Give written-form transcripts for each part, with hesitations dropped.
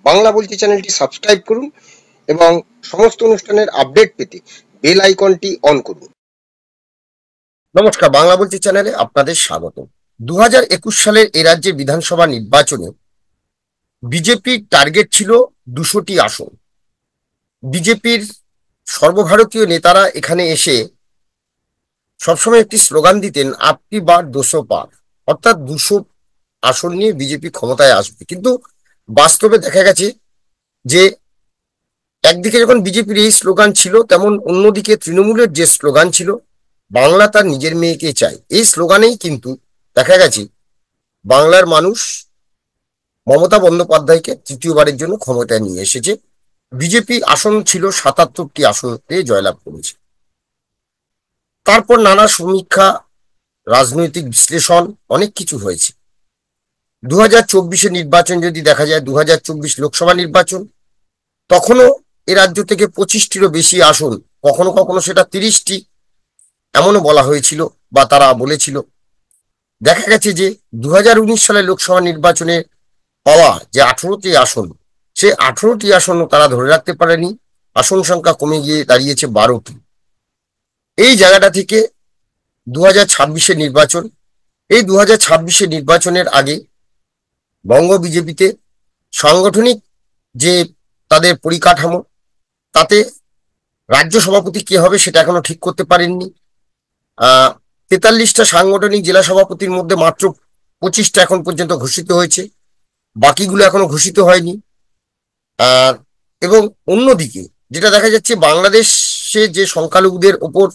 বাংলা বলছি চ্যানেলটি সাবস্ক্রাইব করুন এবং সমস্ত অনুষ্ঠানের আপডেট পেতে বেল আইকনটি অন করুন। নমস্কার, বাংলা বলছি চ্যানেলে আপনাদের স্বাগত। 2021 সালের এ রাজ্যের বিধানসভা নির্বাচনে বিজেপির টার্গেট ছিল 200টি আসন। বিজেপির সর্বভারতীয় নেতারা এখানে এসে সবসময় একটি স্লোগান দিতেন, আপকি বার 200 পার, অর্থাৎ 200 আসন নিয়ে বিজেপি ক্ষমতায় আসবে। কিন্তু বাস্তবে দেখা গেছে যে একদিকে যখন বিজেপির এই স্লোগান ছিল, তেমন অন্যদিকে তৃণমূলের যে স্লোগান ছিল, বাংলা তার নিজের মেয়েকে চায়, এই স্লোগানেই কিন্তু দেখা গেছে বাংলার মানুষ মমতা বন্দ্যোপাধ্যায়কে তৃতীয়বারের জন্য ক্ষমতায় নিয়ে এসেছে। বিজেপি আসন ছিল 77টি আসনে জয়লাভ করেছে। তারপর নানা সমীক্ষা, রাজনৈতিক বিশ্লেষণ, অনেক কিছু হয়েছে। 2024 নির্বাচন যদি দেখা যায়, 2024 লোকসভা নির্বাচন, তখনও এ রাজ্য থেকে 25টিরও বেশি আসন, কখনো কখনো সেটা 30টি এমনও বলা হয়েছিল বা তারা বলেছিল। দেখা গেছে যে 2019 সালের লোকসভা নির্বাচনে পাওয়া যে 18টি আসন, সে 18টি আসনও তারা ধরে রাখতে পারেনি। আসন সংখ্যা কমে গিয়ে দাঁড়িয়েছে 12টি। এই জায়গাটা থেকে 2026 নির্বাচন, এই 2026 নির্বাচনের আগে বঙ্গ বিজেপিতে সাংগঠনিক যে তাদের পরিকাঠামো, তাতে রাজ্য সভাপতি কে হবে সেটা এখনো ঠিক করতে পারেননি। 43টা সাংগঠনিক জেলা সভাপতির মধ্যে মাত্র 25টা এখন পর্যন্ত ঘোষিত হয়েছে, বাকিগুলো এখনো ঘোষিত হয়নি। এবং অন্যদিকে যেটা দেখা যাচ্ছে, বাংলাদেশে যে সংখ্যালঘুদের ওপর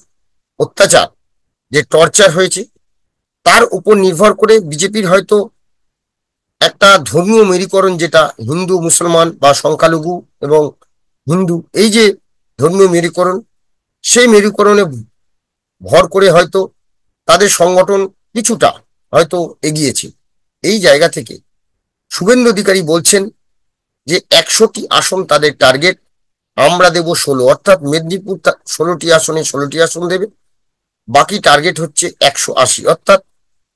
অত্যাচার, যে টর্চার হয়েছে, তার উপর নির্ভর করে বিজেপির হয়তো একটা ধর্মীয় মেরুকরণ, যেটা হিন্দু মুসলমান বা সংখ্যালঘু এবং হিন্দু, এই যে ধর্মীয় মেরুকরণ, সেই মেরুকরণে ভর করে হয়তো তাদের সংগঠন কিছুটা হয়তো এগিয়েছে। এই জায়গা থেকে শুভেন্দু অধিকারী বলছেন যে 100টি আসন তাদের টার্গেট, আমরা দেব 16, অর্থাৎ মেদিনীপুর 16টি আসনে 16টি আসন দেবে, বাকি টার্গেট হচ্ছে 180। অর্থাৎ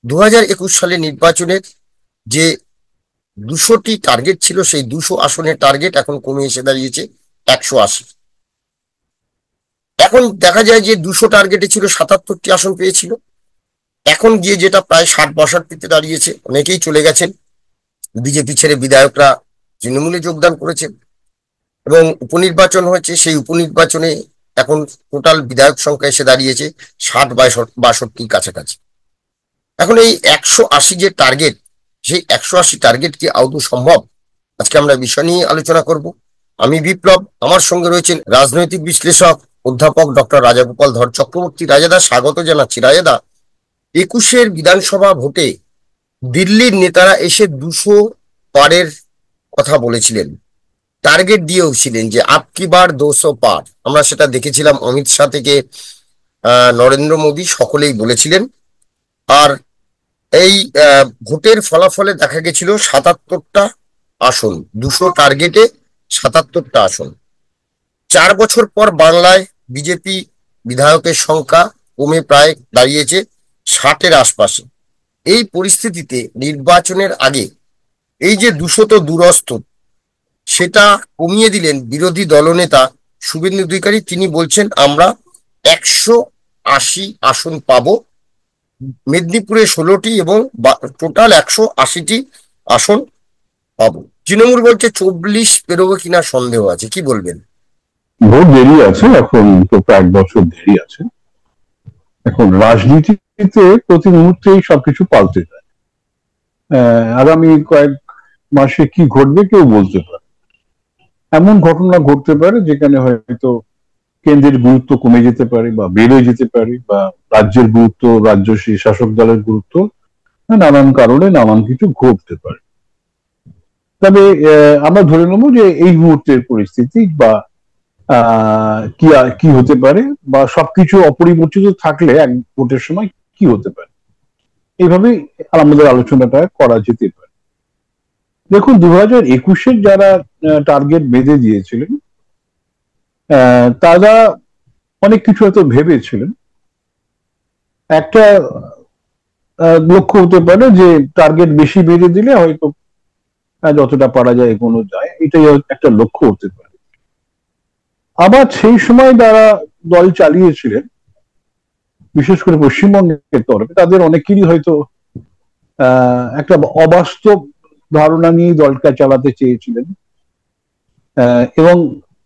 2021 সালের নির্বাচনের যে 200টি টার্গেট ছিল, সেই 200 আসনের টার্গেট এখন কমে এসে দাঁড়িয়েছে 180। এখন দেখা যায় যে 200 টার্গেটে ছিল 77টি আসন পেয়েছিল, এখন গিয়ে যেটা প্রায় 60-62তে দাঁড়িয়েছে। অনেকেই চলে গেছেন, বিজেপি ছেড়ে বিধায়করা তৃণমূলে যোগদান করেছেন এবং উপনির্বাচন হয়েছে। সেই উপনির্বাচনে এখন টোটাল বিধায়ক সংখ্যা এসে দাঁড়িয়েছে 60-62র কাছাকাছি। এখন এই 180 যে টার্গেট, সেই 180 টার্গেট কি আদৌ সম্ভব? আজকে আমরা বিষয় নিয়ে আলোচনা করব। আমি বিপ্লব, আমার সঙ্গে রয়েছেন রাজনৈতিক বিশ্লেষক অধ্যাপক ডক্টর রাজাগোপাল ধর চক্রবর্তী। রাজাদা, স্বাগত জানাচ্ছি। রাজাদা, 21 বিধানসভা ভোটে দিল্লির নেতারা এসে 200 পারের কথা বলেছিলেন, টার্গেট দিয়েও ছিলেন যে আপকি বার 200 পার। আমরা সেটা দেখেছিলাম, অমিত শাহ থেকে নরেন্দ্র মোদী সকলেই বলেছিলেন। আর এই ভোটের ফলাফলে দেখা গেছিল 77টা আসন, 200 টার্গেটে 77টা আসন। 4 বছর পর বাংলায় বিজেপি বিধায়কের সংখ্যা কমে প্রায় দাঁড়িয়েছে 60-এর আশপাশে। এই পরিস্থিতিতে নির্বাচনের আগে এই যে 200 তো দূরস্থ, সেটা কমিয়ে দিলেন বিরোধী দলনেতা শুভেন্দু অধিকারী। তিনি বলছেন আমরা 180 আসন পাবো, মেদিনীপুরে 16টি এবং টোটাল 180টি আসন পাবো। তৃণমূল বলছে 40 পেরোবে কিনা সন্দেহ আছে, কি বলবেন? ভোট দেরি আছে, এখন তো প্রায় 1 বছর দেরি আছে। এখন রাজনীতিতে প্রতি মুহূর্তেই সবকিছু পাল্টে যায়। আগামী কয়েক মাসে কি ঘটবে কেউ বলতে পারে। এমন ঘটনা ঘটতে পারে যেখানে হয়তো কেন্দ্রের গুরুত্ব কমে যেতে পারে বা বেড়ে যেতে পারে, বা রাজ্যের গুরুত্ব, রাজ্য শাসক দলের গুরুত্ব, নানান কারণে নানান কিছু ঘটতে পারে। তবে আমরা ধরে নেব যে এই মুহূর্তের পরিস্থিতি বা কি হতে পারে, বা সবকিছু অপরিবর্তিত থাকলে এক ভোটের সময় কি হতে পারে, এইভাবেই আমাদের আলোচনাটা করা যেতে পারে। দেখুন, 2021 যারা টার্গেট বেঁধে দিয়েছিলেন, তারা অনেক কিছু হয়তো ভেবেছিলেন। একটা লক্ষ্য হতে পারে যে টার্গেট বেশি বেঁধে দিলে হয়তো যতটা পারা যায় এগোনো যায়, এটাই একটা লক্ষ্য হতে পারে। আবার সেই সময় যারা দল চালিয়েছিলেন, বিশেষ করে পশ্চিমবঙ্গের তরফে, তাদের অনেকেরই হয়তো একটা অবাস্তব ধারণা নিয়ে দলটা চালাতে চেয়েছিলেন। এবং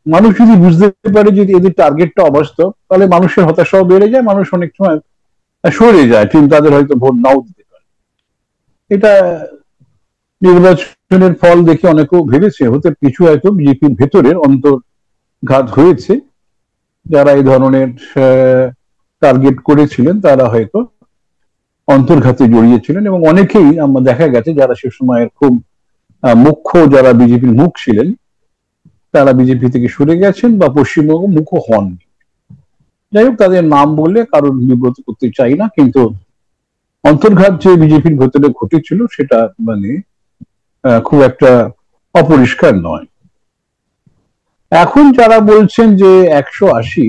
মানুষ যদি বুঝতে পারে যে এদের টার্গেটটা অবাস্তব, তাহলে মানুষের হতাশাও বেড়ে যায়, মানুষ অনেক সময় সরে যায়, কিন্তু তাদের হয়তো ভোট নাও দিতে পারে। এটা নির্বাচনের ফল দেখে অনেকেও ভেবেছে হতে কিছু হয়তো বিজেপির ভেতরের অন্তর্ঘাত হয়েছে। যারা এই ধরনের টার্গেট করেছিলেন তারা হয়তো অন্তর্ঘাতে জড়িয়েছিলেন, এবং অনেকেই আমরা দেখা গেছে যারা সে সময়ের খুব মুখ্য, যারা বিজেপির মুখ ছিলেন, তারা বিজেপি থেকে সরে গেছেন বা পশ্চিমবঙ্গ মুখ্য হননি। যাই হোক, তাদের নাম বলে কারোর বিব্রত করতে চাই না, কিন্তু অন্তর্ঘাত যে বিজেপির ভেতরে ঘটেছিল সেটা মানে খুব একটা অপরিষ্কার নয়। এখন যারা বলছেন যে 180,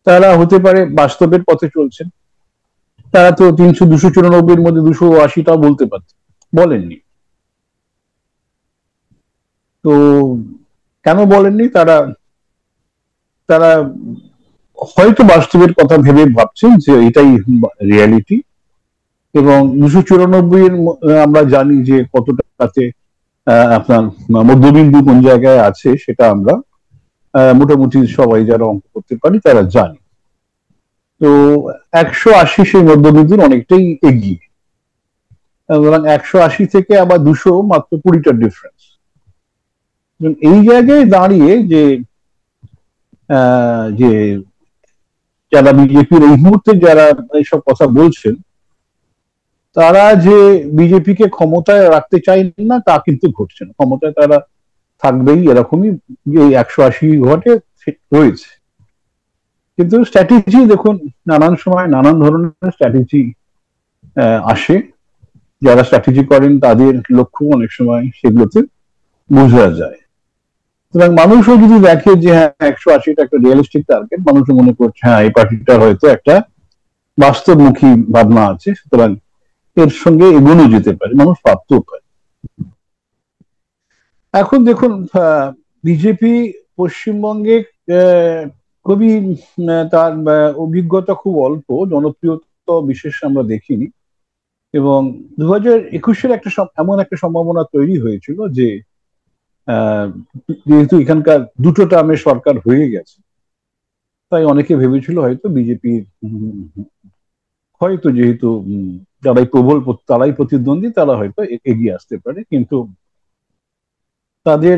তারা হতে পারে বাস্তবের পথে চলছেন। তারা তো 294 মধ্যে 280টাও বলতে পারতেন, বলেননি। তো কেন বলেননি? তারা তারা হয়তো বাস্তবের কথা ভেবে ভাবছেন যে এটাই রিয়ালিটি, এবং 294 এর আমরা জানি যে কতটাতে আপনার মধ্যবিন্দু কোন জায়গায় আছে, সেটা আমরা মোটামুটি সবাই যারা অঙ্ক করতে পারি তারা জানি। তো 180 সেই মধ্যবিন্দুর অনেকটাই এগিয়ে, সুতরাং 180 থেকে আবার 200 মাত্র 20টা ডিফারেন্স। এই জায়গায় দাঁড়িয়ে যে যে যারা বিজেপির এই মুহূর্তে যারা এইসব কথা বলছেন, তারা যে বিজেপিকে ক্ষমতায় রাখতে চাইন না তা কিন্তু ঘটছে না। ক্ষমতায় তারা থাকবেই, এরকমই যে 180 ঘটে রয়েছে। কিন্তু স্ট্র্যাটেজি দেখুন, নানান সময় নানান ধরনের স্ট্র্যাটেজি আসে। যারা স্ট্র্যাটেজি করেন তাদের লক্ষ্য অনেক সময় সেগুলোতে বোঝা যায়। সুতরাং মানুষও যদি দেখে যে হ্যাঁ 180টা একটা রিয়েলিস্টিক টার্গেট, মানুষও মনে করছে হ্যাঁ এই পার্টিটার হয়তো একটা বাস্তবমুখী ভাবনা আছে, সুতরাং এর সঙ্গে এগোনো যেতে পারে, মানুষ ভাবতেও পারে। এখন দেখুন, বিজেপি পশ্চিমবঙ্গে খুবই তার অভিজ্ঞতা খুব অল্প, জনপ্রিয়তা বিশেষ আমরা দেখিনি। এবং 2021-এর একটা এমন একটা সম্ভাবনা তৈরি হয়েছিল যে যেহেতু এখানকার দুটো টার্মে সরকার হয়ে গেছে, তাই অনেকে ভেবেছিল হয়তো বিজেপির হয়তো যেহেতু যারাই প্রবল তারাই প্রতিদ্বন্দ্বী, তারা হয়তো এগিয়ে আসতে পারে। কিন্তু তাদের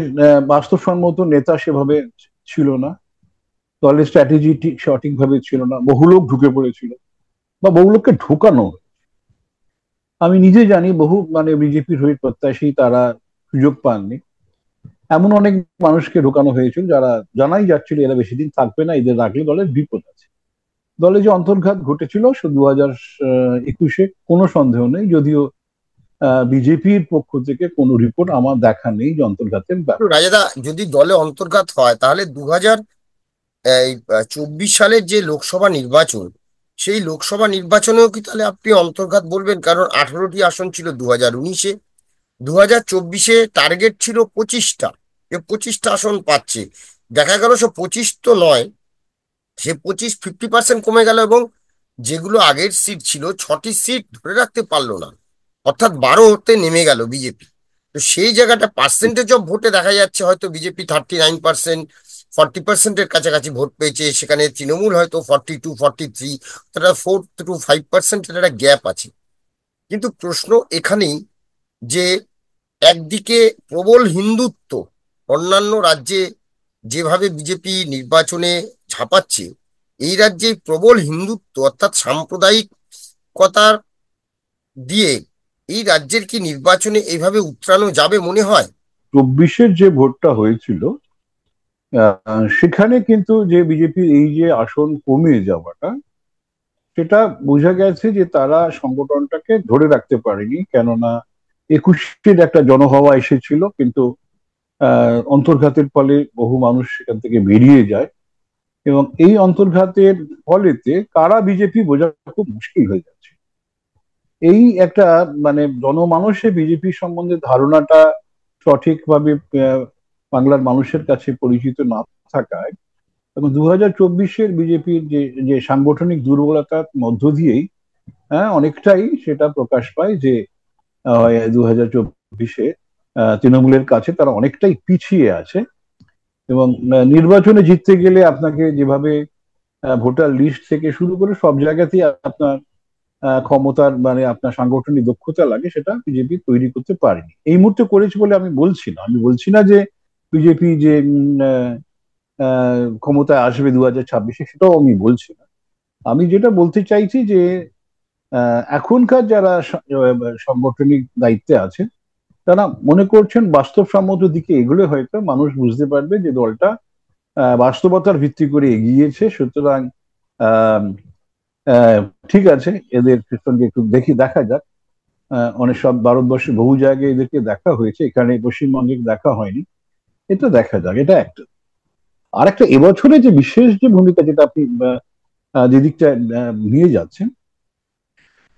বাস্তবসম্মত নেতা সেভাবে ছিল না, দলের স্ট্র্যাটেজি সঠিকভাবে ছিল না, বহু লোক ঢুকে পড়েছিল বা বহু লোককে ঢোকানো। আমি নিজে জানি বহু বিজেপির হয়ে প্রত্যাশী তারা সুযোগ পাননি, এমন অনেক মানুষকে ঢোকানো হয়েছিল যারা জানাই যাচ্ছিল এরা বেশি দিন থাকবে না, এদের রাখলে দলের বিপদ আছে। দলে যে অন্তর্ঘাত ঘটেছিল 2021-এ কোনো সন্দেহ নেই, যদিও বিজেপির পক্ষ থেকে কোনো রিপোর্ট আমার দেখা নেই যে অন্তর্ঘাতের ব্যাপার। রাজাদা, যদি দলে অন্তর্ঘাত হয় তাহলে 2024 সালের যে লোকসভা নির্বাচন, সেই লোকসভা নির্বাচনেও কি তাহলে আপনি অন্তর্ঘাত বলবেন? কারণ 18টি আসন ছিল 2019-এ, 2024-এ টার্গেট ছিল 25টা, 25টা আসন পাচ্ছে। দেখা গেল সে 25 তো নয়, সে 50% কমে গেল, এবং যেগুলো আগের সিট ছিল 6টি সিট ধরে রাখতে পারলো না, অর্থাৎ 12তে নেমে গেল বিজেপি। তো সেই জায়গাটা পার্সেন্টেজ অফ ভোটে দেখা যাচ্ছে হয়তো বিজেপি 39%, 40%-এর কাছাকাছি ভোট পেয়েছে, সেখানে তৃণমূল হয়তো 42, 43, 4 to 5%-এর একটা গ্যাপ আছে। কিন্তু প্রশ্ন এখানেই যে একদিকে প্রবল হিন্দুত্ব, অন্যান্য রাজ্যে যেভাবে বিজেপি নির্বাচনে ঝাঁপাচ্ছে, এই রাজ্যে প্রবল হিন্দুত্ব অর্থাৎ সাম্প্রদায়িকতার দিয়ে এই রাজ্যের কি নির্বাচনে এইভাবে উতরানো যাবে মনে হয়? 24-এর যে ভোটটা হয়েছিল, সেখানে কিন্তু যে বিজেপির এই যে আসন কমে যাওয়াটা, সেটা বোঝা গেছে যে তারা সংগঠনটাকে ধরে রাখতে পারেনি। কেননা 21-এর একটা জনহওয়া এসেছিল, কিন্তু অন্তর্ঘাতের ফলে বহু মানুষ সেখান থেকে বেরিয়ে যায়, এবং এই অন্তর্ঘাতের ফলেতে কারা বিজেপি বোঝা খুব মুশকিল হয়ে যাচ্ছে। এই একটা মানে জনমানসে বিজেপি সম্বন্ধে ধারণাটা সঠিকভাবে বাংলার মানুষের কাছে পরিচিত না থাকায় এবং 2024-এর বিজেপির যে যে সাংগঠনিক দুর্বলতার মধ্য দিয়েই অনেকটাই সেটা প্রকাশ পায় যে 2024-এ তৃণমূলের কাছে তারা অনেকটাই পিছিয়ে আছে। এবং নির্বাচনে জিততে গেলে আপনাকে যেভাবে ভোটার লিস্ট থেকে শুরু করে সব জায়গাতেই আপনার ক্ষমতার মানে আপনার সাংগঠনিক দক্ষতা লাগে, সেটা বিজেপি তৈরি করতে পারেনি। এই মুহূর্তে করেছে বলে আমি বলছি না যে বিজেপি যে ক্ষমতায় আসবে 2026-এ, সেটাও আমি বলছি না। আমি যেটা বলতে চাইছি যে এখনকার যারা সাংগঠনিক দায়িত্বে আছে তারা মনে করছেন বাস্তবসম্মত দিকে এগুলো হয়তো মানুষ বুঝতে পারবে যে দলটা বাস্তবতার ভিত্তি করে এগিয়েছে, সুতরাং আহ আহ, ঠিক আছে, এদের সঙ্গে একটু দেখা যাক। অনেক সব ভারতবর্ষে বহু জায়গায় এদেরকে দেখা হয়েছে, এখানে পশ্চিমবঙ্গে দেখা হয়নি, এটা দেখা যাক। এটা একটা। আর একটা, এবছরে যে বিশেষ যে ভূমিকা যেটা আপনি যে দিকটা নিয়ে যাচ্ছেন,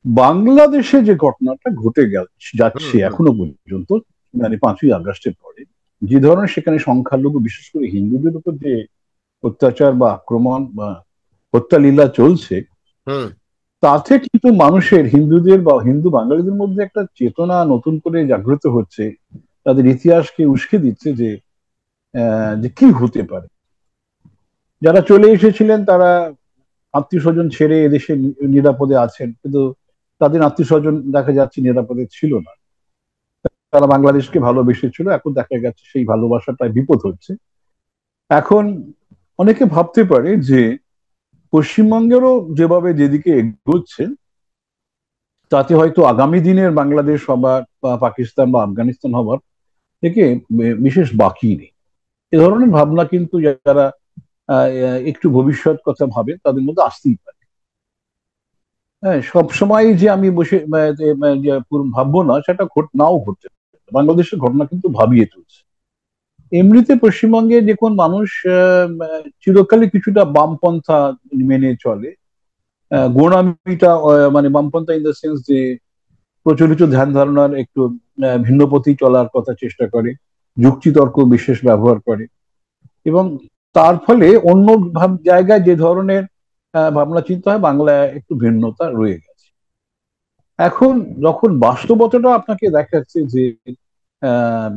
বাংলাদেশে যে ঘটনাটা ঘটে হুম যাচ্ছে হুম এখনো পর্যন্ত, মানে 5ই আগস্টের পরে যে ধরনের সেখানে সংখ্যালঘু বিশেষ করে হিন্দুদের উপর যে অত্যাচার বা আক্রমণ বা হত্যালীলা চলছে, হুম তাতে কিন্তু মানুষের, হিন্দুদের বা হিন্দু বাঙালিদের মধ্যে একটা চেতনা নতুন করে জাগ্রত হচ্ছে, তাদের ইতিহাসকে উস্কে দিচ্ছে যে যে কি হতে পারে। যারা চলে এসেছিলেন তারা আত্মীয় স্বজন ছেড়ে এদেশে নিরাপদে আছেন, কিন্তু তাদের আত্মীয় স্বজন দেখা যাচ্ছে নিরাপদে ছিল না, তারা বাংলাদেশকে ভালোবেসেছিল, এখন দেখা গেছে সেই ভালোবাসাটায় বিপদ হচ্ছে। এখন অনেকে ভাবতে পারে যে পশ্চিমবঙ্গেরও যেভাবে যেদিকে এগোচ্ছে, তাতে হয়তো আগামী দিনের বাংলাদেশ হবার বা পাকিস্তান বা আফগানিস্তান হবার থেকে বিশেষ বাকি নেই। এ ধরনের ভাবনা কিন্তু যারা একটু ভবিষ্যৎ কথা ভাবে তাদের মধ্যে আসতেই পারে। হ্যাঁ, সবসময় যে আমি বসে ভাববো না, সেটা নাও ঘটতে পারে। বাংলাদেশের ঘটনা কিন্তু ভাবিয়ে তুলছে। এমনিতে পশ্চিমবঙ্গে দেখুন মানুষ চিরকালই কিছুটা বামপন্থা মেনে চলে। গোঁড়ামিটা মানে বামপন্থা ইন দ্য সেন্স যে প্রচলিত ধ্যান ধারণার একটু ভিন্ন পথেই চলার কথা চেষ্টা করে, যুক্তিতর্ক বিশেষ ব্যবহার করে, এবং তার ফলে অন্য জায়গায় যে ধরনের ভাবনা চিন্তা হয়, বাংলায় একটু ভিন্নতা রয়ে গেছে। এখন যখন বাস্তবতাটা আপনাকে দেখাচ্ছে যে আহ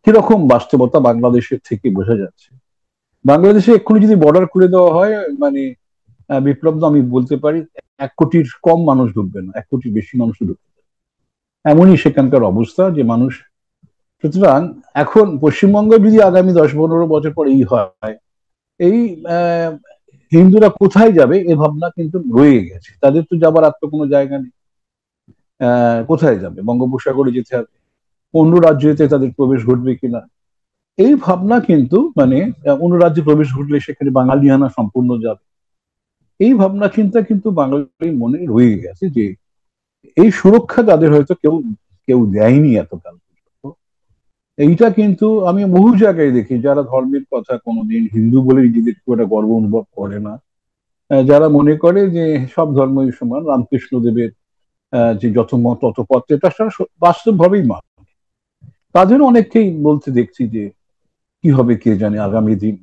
কিরকম বাস্তবতা বাংলাদেশের থেকে বোঝা যাচ্ছে, বাংলাদেশে এক্ষুনি যদি বর্ডার খুলে দেওয়া হয়, মানে বিপ্লব তো আমি বলতে পারি 1 কোটির কম মানুষ ঢুকবে না, 1 কোটির বেশি মানুষ ঢুকবে, এমনই সেখানকার অবস্থা যে মানুষ। সুতরাং এখন পশ্চিমবঙ্গে যদি আগামী 10-15 বছর পর এই হয়, এই আহ, হিন্দুরা কোথায় যাবে এ ভাবনা কিন্তু রয়ে গেছে, তাদের তো যাবার আর তো কোনো জায়গা নেই। কোথায় যাবে? বঙ্গোপসাগরে যেতে হবে, অন্য রাজ্যেতে তাদের প্রবেশ ঘটবে কিনা, এই ভাবনা কিন্তু মানে অন্য রাজ্যে প্রবেশ ঘটলে সেখানে বাঙালিয়ানা সম্পূর্ণ যাবে, এই ভাবনা চিন্তা কিন্তু বাঙালির মনে রয়ে গেছে যে এই সুরক্ষা তাদের হয়তো কেউ কেউ দেয়নি এতকাল পর্যন্ত। এইটা কিন্তু আমি বহু জায়গায় দেখি, যারা ধর্মের কথা কোনোদিন হিন্দু বলে নিজেদের খুব একটা গর্ব অনুভব করে না, যারা মনে করে যে সব ধর্মই সমান, রামকৃষ্ণ দেবের যে যত মত তত পথ, এটা বাস্তব ভাবেই মা, তাদের অনেককেই বলতে দেখছি যে কি হবে কে জানে আগামী দিন।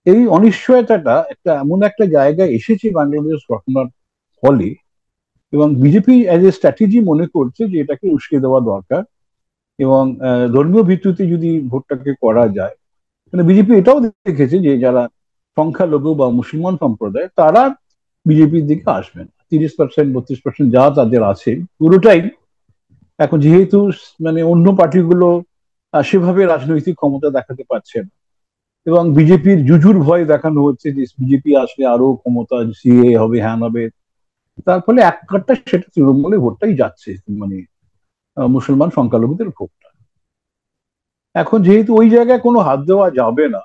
এই অনিশ্চয়তাটা একটা এমন একটা জায়গায় এসেছে বাংলাদেশ ঘটনার ফলে, এবং বিজেপি অ্যাজ এ স্ট্র্যাটেজি মনে করছে যে এটাকে উস্কে দেওয়া দরকার, এবং ধর্মীয় ভিত্তিতে যদি ভোটটাকে করা যায়, মানে বিজেপি এটাও দেখেছে যে যারা সংখ্যালঘু বা মুসলমান সম্প্রদায় তারা বিজেপির দিকে আসবে না, 30%, 32% যা তাদের আছে পুরোটাই এখন, যেহেতু মানে অন্য পার্টিগুলো সেভাবে রাজনৈতিক ক্ষমতা দেখাতে পারছে না, এবং বিজেপির জুজুর ভয় দেখানো হচ্ছে যে বিজেপি আসলে আরো ক্ষমতা, সিএ হবে, হ্যান হবে, তার ফলে এক কাটটা সেটা তৃণমূলের ভোটটাই যাচ্ছে, মানে মুসলমান সংখ্যালঘুদের ভোটটা। এখন যেহেতু ওই জায়গায় কোনো হাত দেওয়া যাবে না,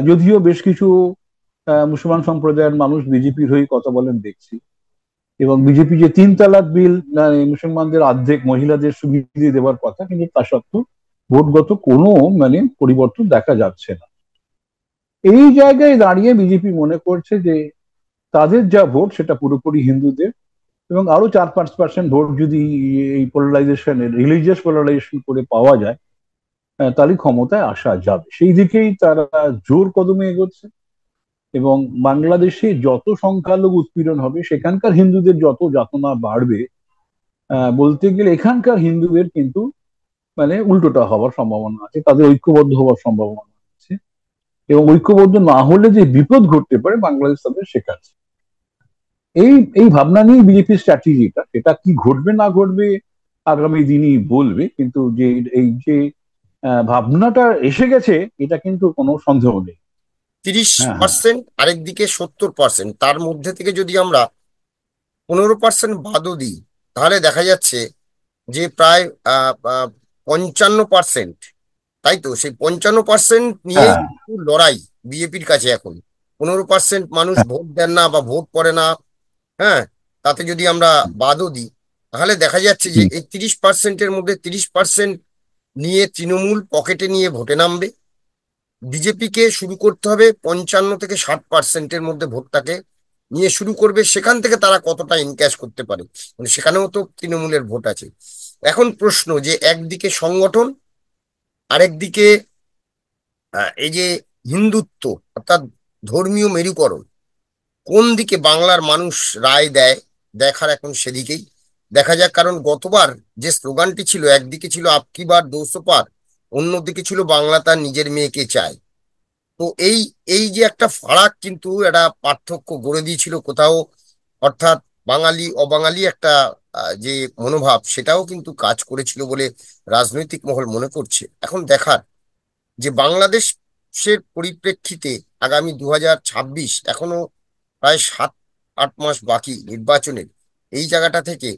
যদিও বেশ কিছু মুসলমান সম্প্রদায়ের মানুষ বিজেপির হয়ে কথা বলেন দেখছি, এবং বিজেপি যে 3 তালাক বিল মুসলমানদের অর্ধেক মহিলাদের সুবিধা দেওয়ার কথা, কিন্তু তা সত্ত্বেও ভোটগত কোনো মানে পরিবর্তন দেখা যাচ্ছে না। এই জায়গায় দাঁড়িয়ে বিজেপি মনে করছে যে তাদের যা ভোট সেটা পুরোপুরি হিন্দুদের, এবং আরো 4-5% ভোট যদি এই পোলারাইজেশন, রিলিজিয়াস পোলারাইজেশন করে পাওয়া যায়, তাহলে ক্ষমতায় আসা যাবে। সেই দিকেই তারা জোর কদমে এগোচ্ছে। এবং বাংলাদেশে যত সংখ্যালঘু উৎপীড়ন হবে, সেখানকার হিন্দুদের যত যাতনা বাড়বে, বলতে গেলে এখানকার হিন্দুদের কিন্তু মানে উল্টোটা হওয়ার সম্ভাবনা আছে, তাদের ঐক্যবদ্ধ হওয়ার সম্ভাবনা আছে। এবং ঐক্যবদ্ধ না হলে যে বিপদ ঘটতে পারে বাংলাদেশ তাদের শেখাচ্ছে। এই এই ভাবনা নিয়ে বিজেপির স্ট্র্যাটেজিটা, এটা কি ঘটবে না ঘটবে আগামী দিনই বলবে, কিন্তু যে এই যে ভাবনাটা এসে গেছে, এটা কিন্তু কোনো সন্দেহ নেই। তিরিশ হ্যাঁ, হ্যাঁ, পার্সেন্ট আরেকদিকে 70%, তার মধ্যে থেকে যদি আমরা 15% বাদও দিই, তাহলে দেখা যাচ্ছে যে প্রায় 55%। তাই তো, সেই 55% নিয়েই হ্যাঁ, কিন্তু লড়াই বিজেপির কাছে এখন। 15% মানুষ হ্যাঁ, ভোট দেন না বা ভোট করে না। হ্যাঁ, তাতে যদি আমরা বাদও দিই, তাহলে দেখা যাচ্ছে যে হুম, এই 30%-এর মধ্যে 30% নিয়ে তৃণমূল পকেটে নিয়ে ভোটে নামবে। বিজেপিকে শুরু করতে হবে 55 থেকে 60%-এর মধ্যে ভোটটাকে নিয়ে শুরু করবে, সেখান থেকে তারা কতটা ইনক্যাশ করতে পারে, মানে সেখানেও তো তৃণমূলের ভোট আছে। এখন প্রশ্ন যে একদিকে সংগঠন, আরেকদিকে এই যে হিন্দুত্ব, অর্থাৎ ধর্মীয় মেরুকরণ, কোন দিকে বাংলার মানুষ রায় দেয়, দেখার এখন সেদিকেই। দেখা যাক, কারণ গতবার যে স্লোগানটি ছিল, একদিকে ছিল আপকি বার 200 পার, অন্যদিকে ছিল বাংলা তার নিজের মেয়েকে চায়। তো এই এই যে একটা ফারাক, কিন্তু একটা পার্থক্য গড়ে দিয়েছিল কোথাও, অর্থাৎ বাঙালি অবাঙালি একটা যে মনোভাব, সেটাও কিন্তু কাজ করেছিল বলে রাজনৈতিক মহল মনে করছে। এখন দেখার যে বাংলাদেশের পরিপ্রেক্ষিতে আগামী 2026, এখনো প্রায় 7-8 মাস বাকি নির্বাচনের, এই জায়গাটা থেকে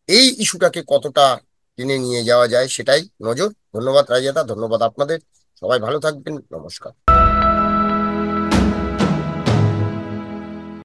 এই ইস্যুটাকে কতটা টেনে নিয়ে যাওয়া যায় সেটাই নজর। ধন্যবাদ রাজিয়াদা, ধন্যবাদ আপনাদের। সবাই ভালো থাকবেন, নমস্কার।